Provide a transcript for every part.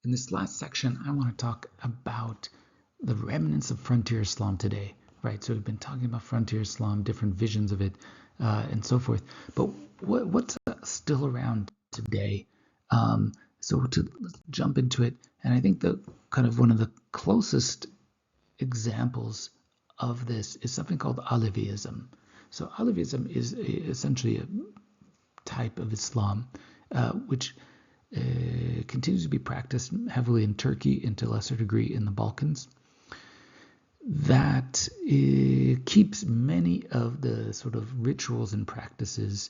In this last section, I want to talk about the remnants of frontier Islam today, right? So we've been talking about frontier Islam, different visions of it, and so forth. But what's still around today? Let's jump into it. And I think the kind of one of the closest examples of this is something called Aleviism. So Aleviism is essentially a type of Islam, which continues to be practiced heavily in Turkey and to a lesser degree in the Balkans. That keeps many of the sort of rituals and practices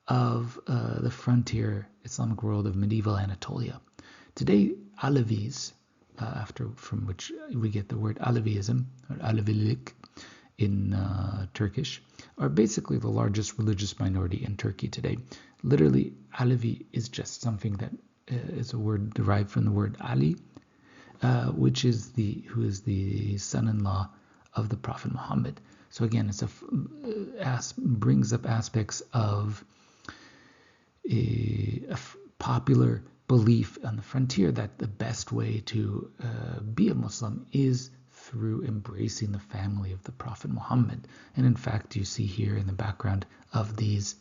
of the frontier Islamic world of medieval Anatolia. Today, Alevis, from which we get the word Aleviism or Alevilik in Turkish, are basically the largest religious minority in Turkey today. Literally, Alevi is just something that is a word derived from the word Ali, who is the son-in-law of the Prophet Muhammad. So again, brings up aspects of a popular belief on the frontier that the best way to be a Muslim is through embracing the family of the Prophet Muhammad. And in fact, you see here in the background of these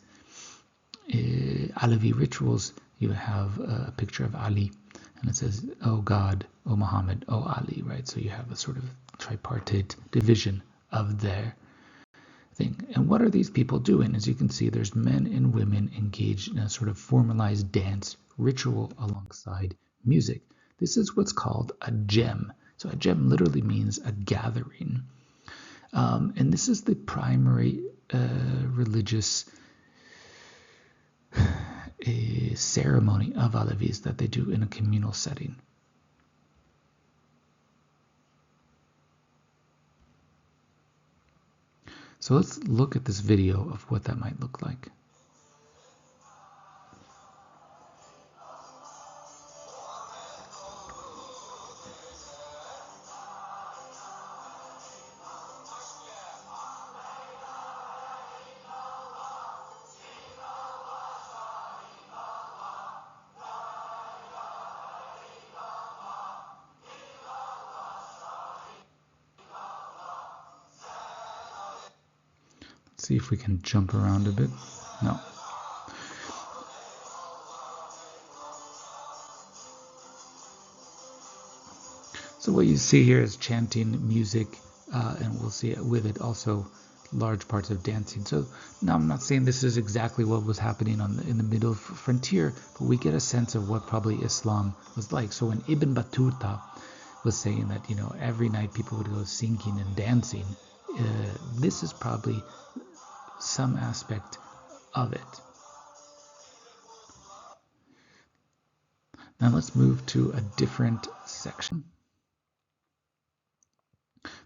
Alevi rituals, you have a picture of Ali, and it says, "Oh God, oh Muhammad, oh Ali," right? So you have a sort of tripartite division of their thing. And what are these people doing? As you can see, there's men and women engaged in a sort of formalized dance ritual alongside music. This is what's called a gem. So a gem literally means a gathering. And this is the primary religious ceremony of Alevis that they do in a communal setting. So let's look at this video of what that might look like. See if we can jump around a bit. No. So what you see here is chanting, music, and we'll see with it also large parts of dancing. So now I'm not saying this is exactly what was happening in the middle frontier, but we get a sense of what probably Islam was like. So when Ibn Battuta was saying that, every night people would go singing and dancing, this is probably some aspect of it. Now let's move to a different section.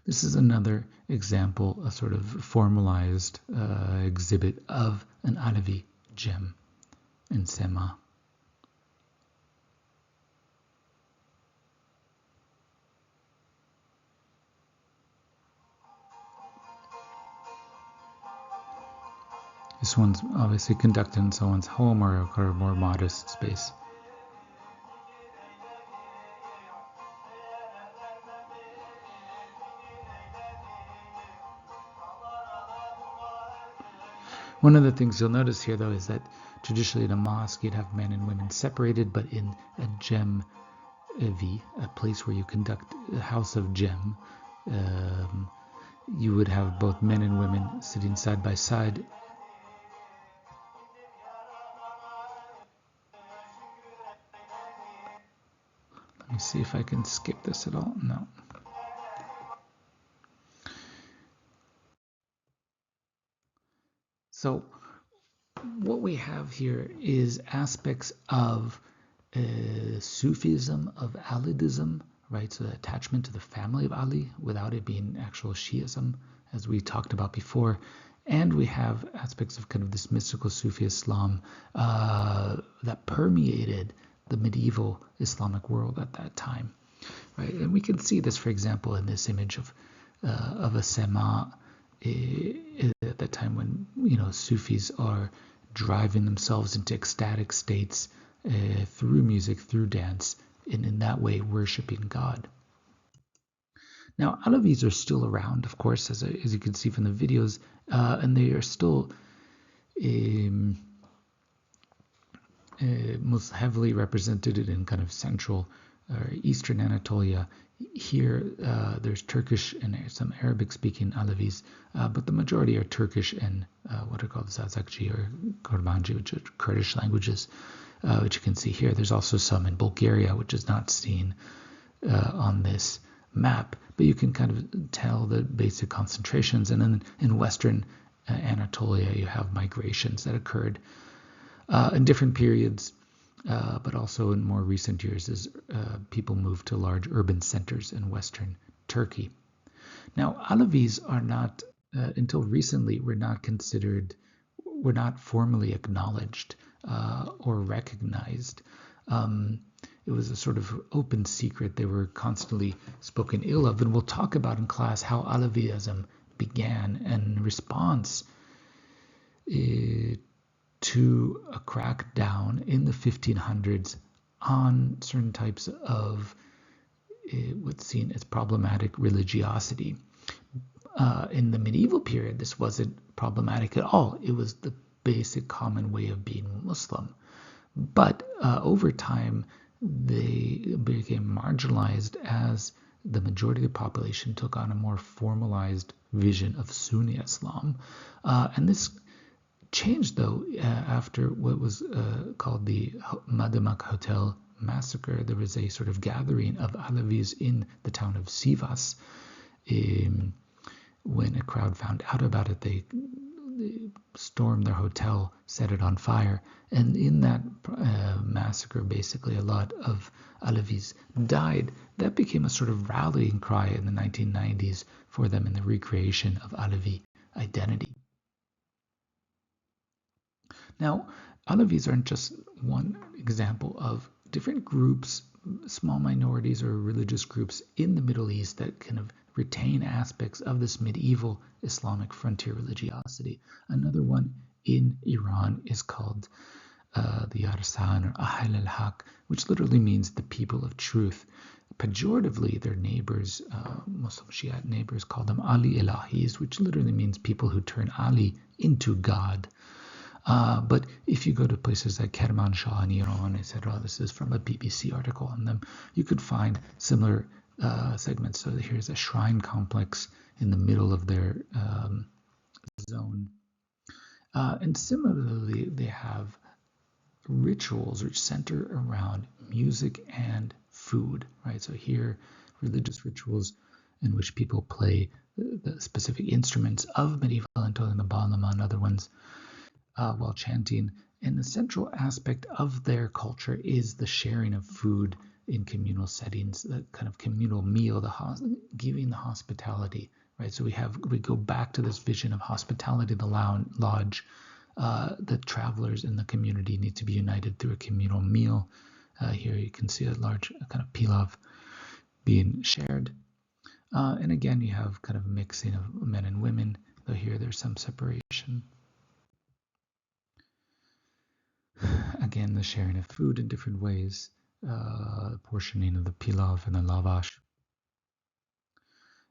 This is another example, a sort of formalized exhibit of an Alevi gem in Sema. This one's obviously conducted in someone's home or a more modest space. One of the things you'll notice here, though, is that traditionally in a mosque you'd have men and women separated, but in a gem evi, a place where you conduct a house of gem, you would have both men and women sitting side by side. Let me see if I can skip this at all. No. So what we have here is aspects of Sufism, of Alidism, right? So the attachment to the family of Ali without it being actual Shiism, as we talked about before. And we have aspects of kind of this mystical Sufi Islam that permeated the medieval Islamic world at that time, right? And we can see this, for example, in this image of a Sema at that time when Sufis are driving themselves into ecstatic states through music, through dance, and in that way worshiping God. Now, Alavis are still around, of course, as you can see from the videos, and they are still most heavily represented in kind of central or eastern Anatolia. Here, there's Turkish and some Arabic-speaking Alavis, but the majority are Turkish and what are called Zazakji or Kurmanji, which are Kurdish languages, which you can see here. There's also some in Bulgaria, which is not seen on this map, but you can kind of tell the basic concentrations. And then in western Anatolia, you have migrations that occurred in different periods, but also in more recent years as people moved to large urban centers in western Turkey. Now, Alavis are not, until recently, were not formally acknowledged or recognized. It was a sort of open secret. They were constantly spoken ill of, and we'll talk about in class how Alavism began in response to a crackdown in the 1500s on certain types of what's seen as problematic religiosity. In the medieval period, this wasn't problematic at all. It was the basic common way of being Muslim. But over time, they became marginalized as the majority of the population took on a more formalized vision of Sunni Islam. And this changed, though, after what was called the Madamak Hotel massacre. There was a sort of gathering of Alavis in the town of Sivas. When a crowd found out about it, they stormed their hotel, set it on fire, and in that massacre, basically a lot of Alavis died. That became a sort of rallying cry in the 1990s for them in the recreation of Alavi identity. Now, Alavis aren't just one example of different groups, small minorities or religious groups in the Middle East that kind of retain aspects of this medieval Islamic frontier religiosity. Another one in Iran is called the Yarsan or Ahl al-Haq, which literally means the people of truth. Pejoratively, their neighbors, Muslim Shiite neighbors, call them Ali Ilahis, which literally means people who turn Ali into God. But if you go to places like Kermanshah in Iran, etc., this is from a BBC article on them, you could find similar segments. So here's a shrine complex in the middle of their zone. And similarly, they have rituals which center around music and food, right? So here, religious rituals in which people play the specific instruments of medieval Anatolian, the balama and other ones, while chanting. And the central aspect of their culture is the sharing of food in communal settings, the kind of communal meal, giving the hospitality, right? So we go back to this vision of hospitality, the lodge. The travelers in the community need to be united through a communal meal. Here you can see a large kind of pilav being shared. And again, you have kind of mixing of men and women, though here there's some separation. Again, the sharing of food in different ways, portioning of the pilav and the lavash.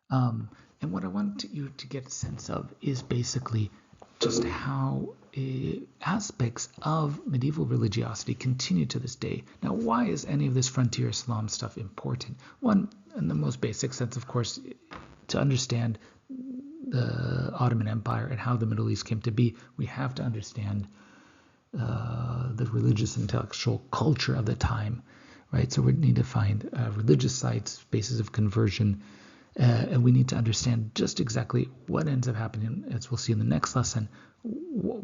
And what I want you to get a sense of is basically just how aspects of medieval religiosity continue to this day. Now, why is any of this frontier Islam stuff important? One, in the most basic sense, of course, to understand the Ottoman Empire and how the Middle East came to be, we have to understand the religious intellectual culture of the time, right? So we need to find religious sites, spaces of conversion, and we need to understand just exactly what ends up happening, as we'll see in the next lesson.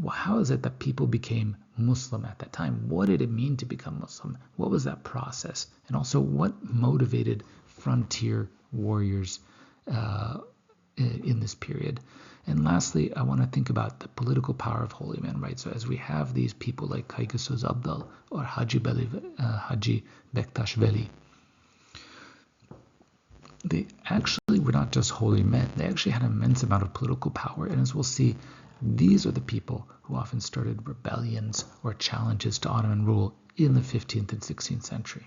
How is it that people became Muslim at that time? What did it mean to become Muslim? What was that process? And also, what motivated frontier warriors in this period? And lastly, I want to think about the political power of holy men, right? So as we have these people like Kaykusuz Abdal or Haji Bektash Veli, they actually were not just holy men. They actually had an immense amount of political power. And as we'll see, these are the people who often started rebellions or challenges to Ottoman rule in the 15th and 16th century.